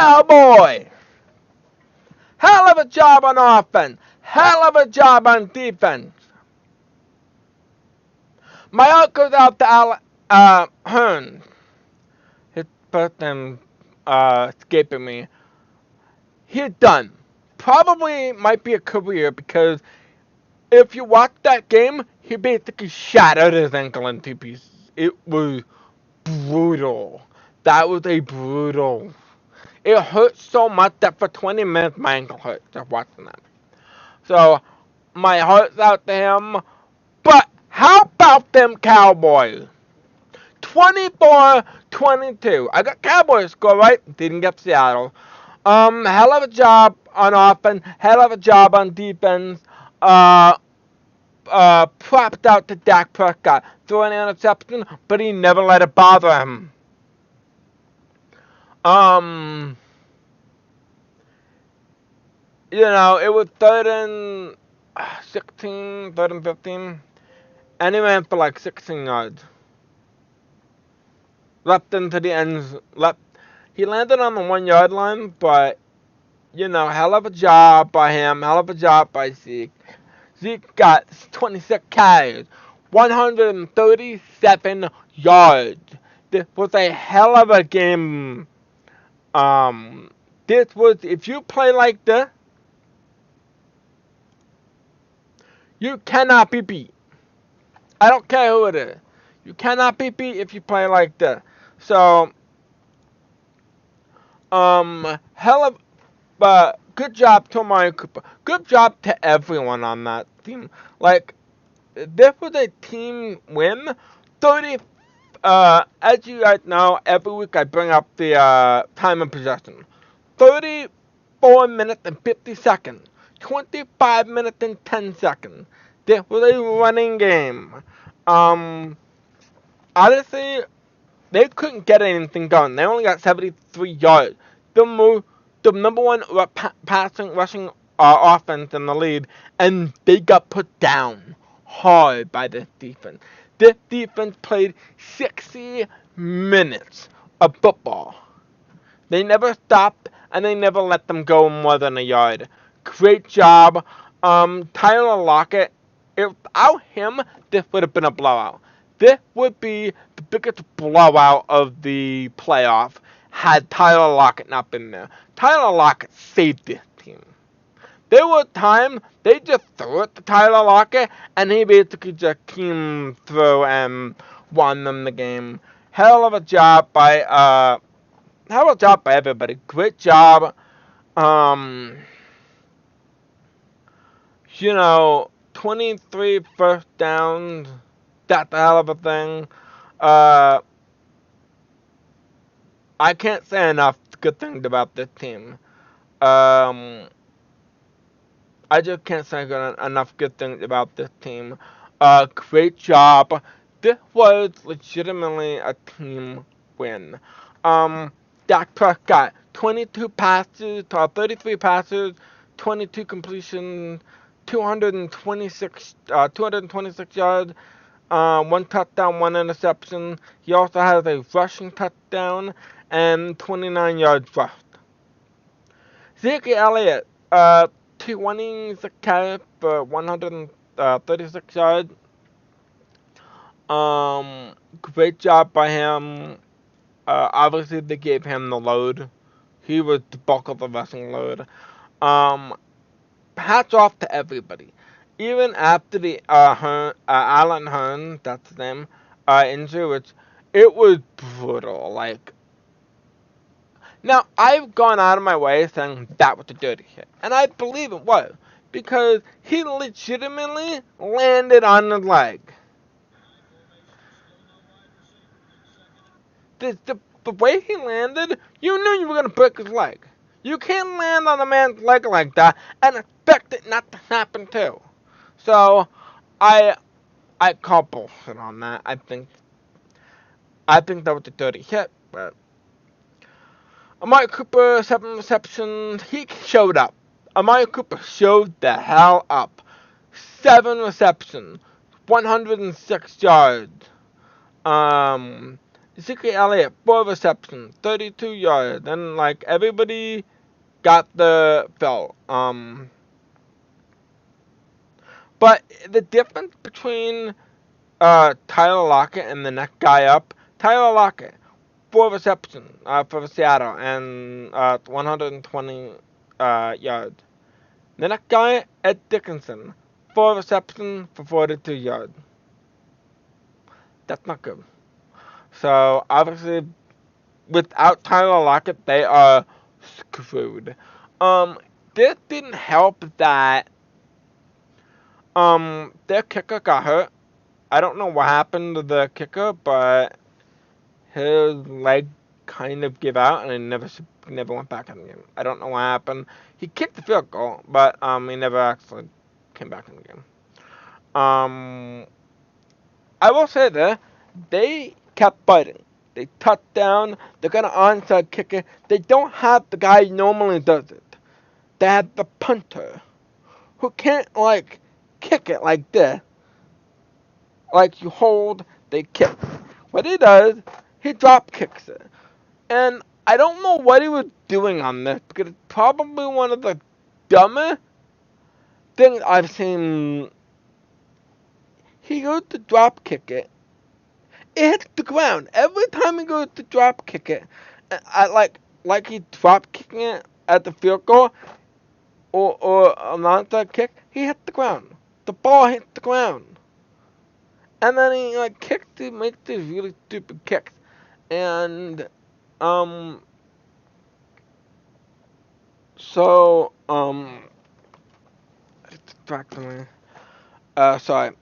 Cowboys. Hell of a job on offense. Hell of a job on defense. My heart goes out to Hearn. His first name escaping me. He's done. Probably might be a career because if you watch that game, he basically shattered his ankle in two pieces. It was brutal. That was a brutal. It hurt so much that for 20 minutes my ankle hurt just watching that. So my heart's out to him. But how about them Cowboys? 24-22. I got Cowboys score right. Didn't get Seattle. Hell of a job on offense. Hell of a job on defense. Propped out to Dak Prescott. Throwing an interception, but he never let it bother him. It was 3rd and 16, 3rd and 15, and he ran for like 16 yards. Left into the ends. He landed on the 1 yard line, but hell of a job by him. Hell of a job by Zeke. Zeke got 26 carries, 137 yards. This was a hell of a game. This was, if you play like this, you cannot be beat. I don't care who it is. You cannot be beat if you play like this. So, good job to Amari Cooper. Good job to everyone on that team. Like, this was a team win. As you guys know, every week I bring up the time of possession. 34 minutes and 50 seconds. 25 minutes and 10 seconds. This was a running game. Honestly, they couldn't get anything done. They only got 73 yards. The number one rushing offense in the league, and they got put down hard by this defense. This defense played 60 minutes of football. They never stopped, and they never let them go more than a yard. Great job. Tyler Lockett, without him, this would have been a blowout. This would be the biggest blowout of the playoff had Tyler Lockett not been there. Tyler Lockett saved this team. There were times they just threw it to Tyler Lockett, and he basically just came through and won them the game. Hell of a job by everybody. Great job. 23 first downs. That's a hell of a thing. I can't say enough good things about this team. I just can't say enough good things about this team. Great job. This was legitimately a team win. Dak Prescott, 33 passes, 22 completions, 226 yards, 1 touchdown, 1 interception. He also has a rushing touchdown and 29 yards rushed. Zeke Elliott, 26 carries for 136 yards. Great job by him. Obviously, they gave him the load. He was the bulk of the rushing load. Hats off to everybody. Even after the Alan Hearn, that's his name, injury, which it was brutal. Like, now I've gone out of my way saying that was a dirty hit, and I believe it was because he legitimately landed on the leg. The way he landed, you knew you were gonna break his leg. You can't land on a man's leg like that and expect it not to happen too. So, I call bullshit on that. I think that was a dirty hit, but Amari Cooper, 7 receptions. He showed up. Amari Cooper showed the hell up. 7 receptions, 106 yards. Ezekiel Elliott, 4 receptions, 32 yards. Then, like, everybody got the fill. But the difference between Tyler Lockett and the next guy up, Tyler Lockett, 4 receptions for Seattle and 120 yards. The next guy, Ed Dickinson, 4 receptions for 42 yards. That's not good. So, obviously, without Tyler Lockett, they are screwed. This didn't help that their kicker got hurt. I don't know what happened to the kicker, but his leg kind of gave out and he never went back in the game. I don't know what happened. He kicked the field goal, but he never actually came back in the game. I will say that they kept fighting. They touched down. They got an onside kicker. They don't have the guy who normally does it. They have the punter who can't like kick it like this. Like you hold, they kick. What he does, he drop kicks it. And I don't know what he was doing on this because it's probably one of the dumbest things I've seen. He goes to drop kick it. It hits the ground. Every time he goes to drop kick it, I like he drop kicking it at the field goal or an onside kick, he hit the ground. The ball hit the ground. And then he like kicks to make these really stupid kicks. And so it's distracting me. Sorry.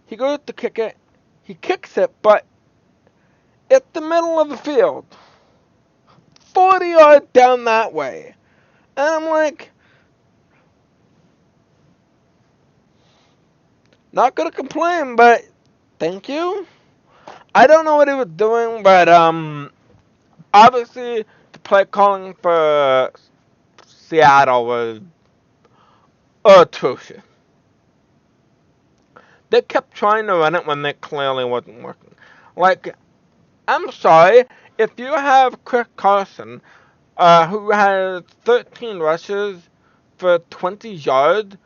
He goes to kick it. He kicks it, but it's the middle of the field. 40 yards down that way. And I'm like, not gonna complain, but thank you. I don't know what he was doing, but obviously the play calling for Seattle was atrocious. They kept trying to run it when it clearly wasn't working. Like, I'm sorry, if you have Chris Carson, who has 13 rushes for 20 yards,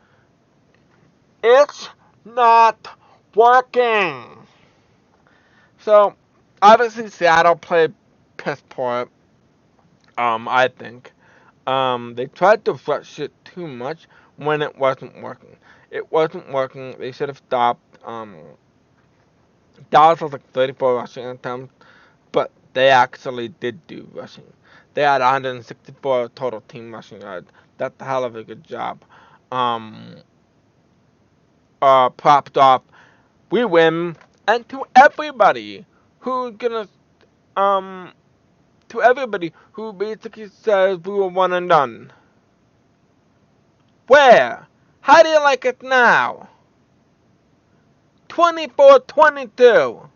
it's not working. So, obviously Seattle played piss poor, I think. They tried to rush it too much when it wasn't working. It wasn't working. They should have stopped. Dallas was like 34 rushing attempts, but they actually did do rushing. They had 164 total team rushing yards. That's a hell of a good job. Propped off. We win. And to everybody who's gonna, to everybody who basically says we were one and done. Where? How do you like it now? 24-22.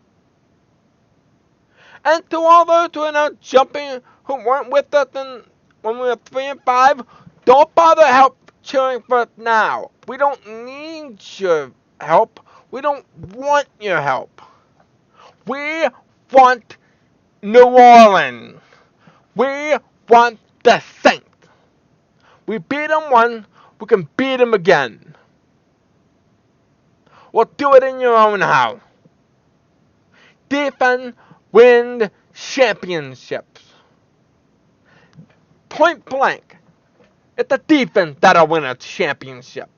And to all those who are now jumping, who weren't with us when we were 3-5, don't bother cheering for us now. We don't need your help. We don't want your help. We want New Orleans. We want the Saints. We beat them once, we can beat them again. We'll do it in your own house. Defense wins championships. Point blank. It's the defense that'll win a championship.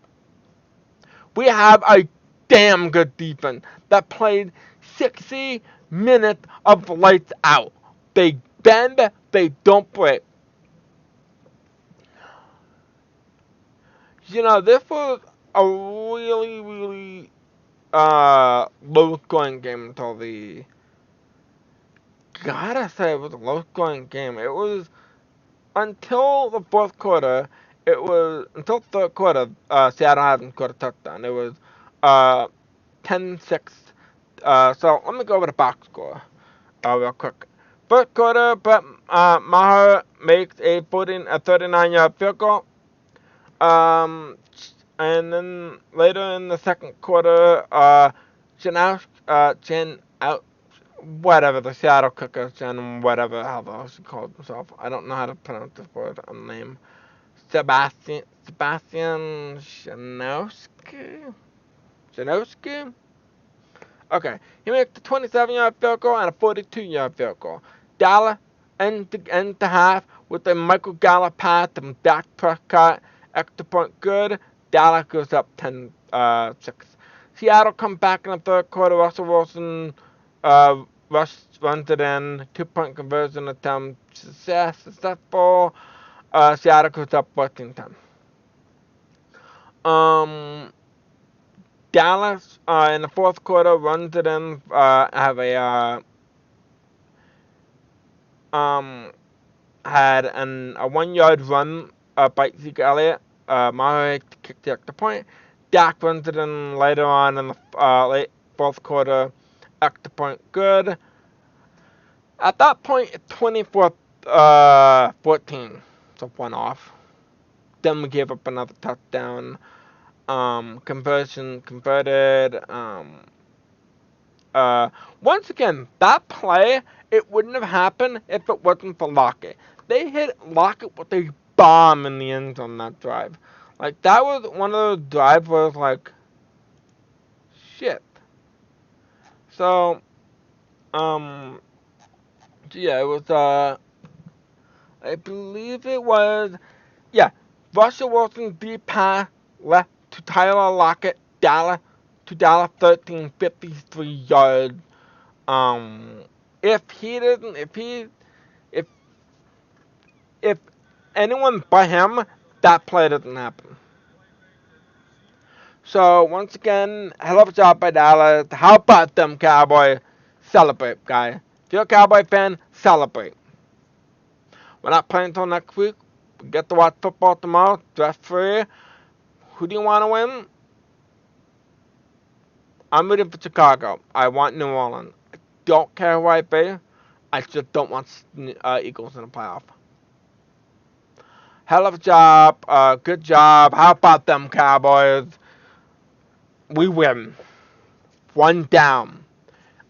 We have a damn good defense that played 60 minutes of lights out. They bend, they don't break. You know, this was a really, really low-scoring game until the... Gotta say, it was a low-scoring game. It was until the fourth quarter. Until third quarter, Seattle hadn't scored a touchdown. It was 10-6. So let me go over the box score real quick. First quarter, Brett Maher makes a 39-yard field goal. And then later in the second quarter, whatever, the Seattle Cookers and whatever how those called themselves. I don't know how to pronounce this word on the name. Sebastian Janowski? Okay. He makes a 27-yard field goal and a 42-yard field goal. Dallas end the half with a Michael Gallup pass and Dak Prescott extra point good. Dallas goes up 10-6. Seattle comes back in the third quarter. Russell Wilson runs it in. 2-point conversion attempt successful. Seattle goes up 14-10. Dallas in the fourth quarter runs it in. Have a had a 1 yard run by Zeke Elliott. Maher kicked the extra point. Dak runs it in later on in the late fourth quarter. Extra point good. At that point, it's 24-14. So one off. Then we gave up another touchdown. Conversion converted. Once again, that play, it wouldn't have happened if it wasn't for Lockett. They hit Lockett with a bomb in the end zone that drive. Like, that was one of those drives where it was like, shit. So, yeah, it was, I believe it was, yeah, Russell Wilson deep pass left to Tyler Lockett, Dallas 13, 53 yards. If he didn't, if if anyone but him, that play doesn't happen. So once again, hell of a job by Dallas. How about them Cowboys? Celebrate, guy. If you're a Cowboy fan, celebrate. We're not playing until next week. We get to watch football tomorrow. Stress free. Who do you want to win? I'm rooting for Chicago. I want New Orleans. I don't care who I be. I just don't want Eagles in the playoff. Hell of a job. Good job. How about them Cowboys? We win. One down.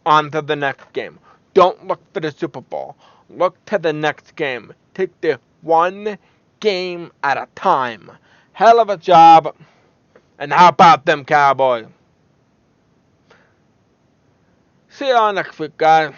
On to the next game. Don't look for the Super Bowl. Look to the next game. Take the one game at a time. Hell of a job. And how about them Cowboys? See y'all next week, guys.